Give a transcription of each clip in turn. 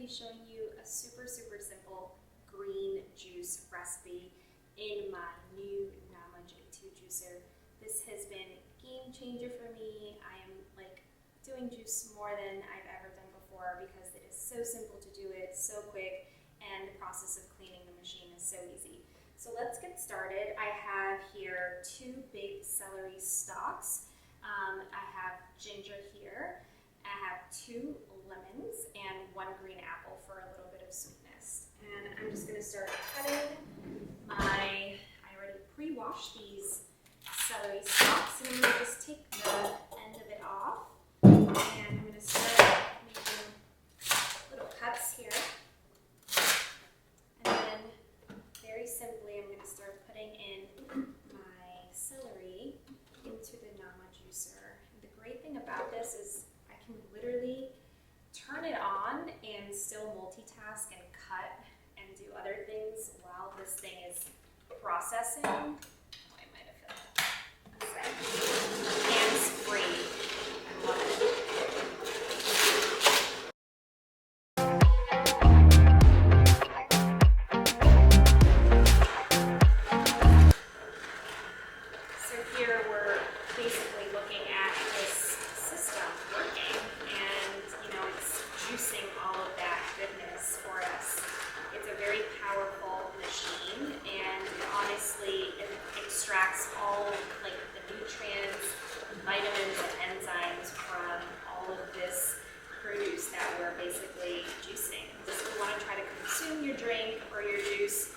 be showing you a super simple green juice recipe in my new Nama J2 juicer. This has been a game changer for me. I am doing juice more than I've ever done before because it is so simple to do it, so quick, and the process of cleaning the machine is so easy. So let's get started. I have here 2 big celery stalks. I have ginger here. I have 2 lemons and 1 green apple for a little bit of sweetness. And I'm just going to start cutting I already pre-washed these celery stalks, and I'm going to just take the end of it off. And I'm going to start making little cuts here. And then very simply I'm going to start putting in my celery into the Nama juicer. And the great thing about this is I can literally turn it on and still multitask and cut and do other things while this thing is processing. Oh, I might have hit that. Hands-free. I love it. So here we're basically looking at this system working, and it's juicing all of that goodness for us. It's a very powerful machine, and honestly it extracts all the nutrients, vitamins, and enzymes from all of this produce that we're basically juicing. If you want to try to consume your drink or your juice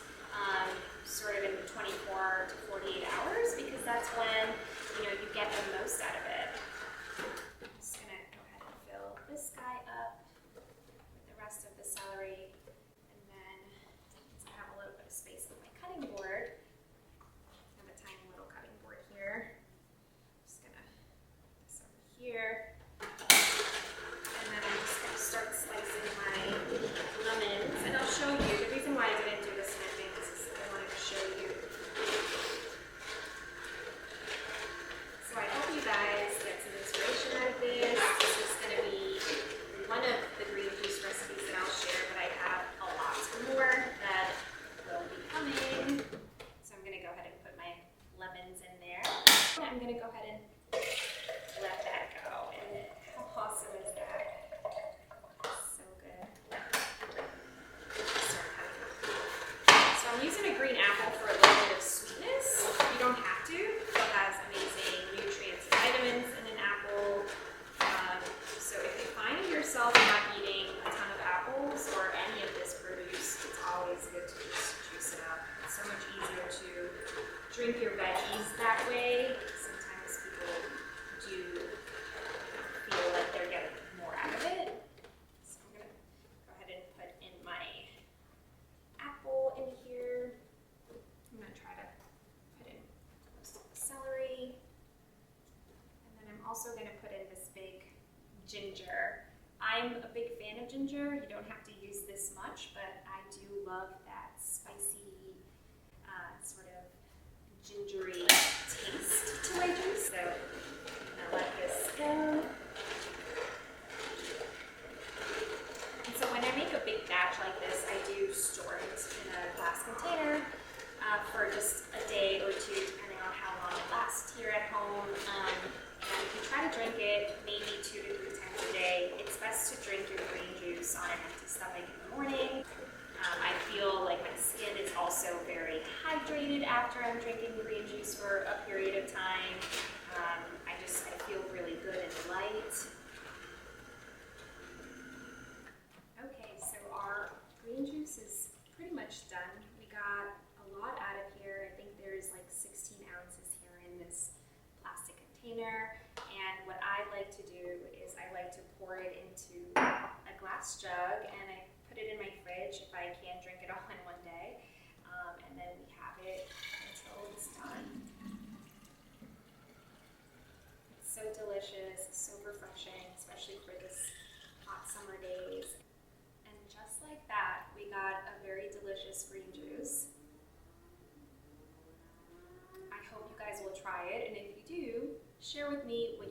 sort of in 24 to 48 hours, because that's when you get the most out of it. I'm just going to go ahead and fill this guy up with the rest of the celery, and then since I have a little bit of space with my cutting board, I have a tiny little cutting board here. I'm just going to put this over here, and then I'm just going to start slicing my lemons, and I'll show you. The reason why I didn't do this in advance is I wanted to show you. So I hope you guys get some inspiration out of this. This is going to be one of the green juice recipes that I'll share, but I have a lot more that will be coming. So I'm going to go ahead and put my lemons in there. I'm going to go ahead and let that go. And how awesome is that? So good. So I'm using a green apple for a little bit of sweetness. You don't have to. It has amazing nutrients and vitamins in an apple. So if you find yourself not eating a ton of apples or any of this produce, it's always good to just juice it up. It's so much easier to drink your veggies that way. Sometimes people do feel like they're getting more out of it. So I'm going to go ahead and put in my apple in here. I'm going to try to put in most of the celery. And then I'm also going to put in this big ginger. I'm a big fan of ginger. You don't have to use this much, but I do love that spicy, sort of gingery taste to my juice. So I'm going to let this go. And so when I make a big batch like this, I do store it in a glass container for just a day or 2, depending on how long it lasts here at home. And if you try to drink it maybe 2 to 3 times a day, it's best to drink your green juice on an empty stomach in the morning. I feel like my skin is also very hydrated after I'm drinking green juice for a period of time. I feel really good and light. Okay, so our green juice is pretty much done. We got a lot out of here. I think there's 16 ounces here in this plastic container. And what I like to do is I like to pour it into a glass jug, and I put it in my fridge if I can drink it all in one day. And then we have it until it's done. It's so delicious, so refreshing, especially for this hot summer days. And just like that, we got a very delicious green juice. I hope you guys will try it, and if you do, share with me what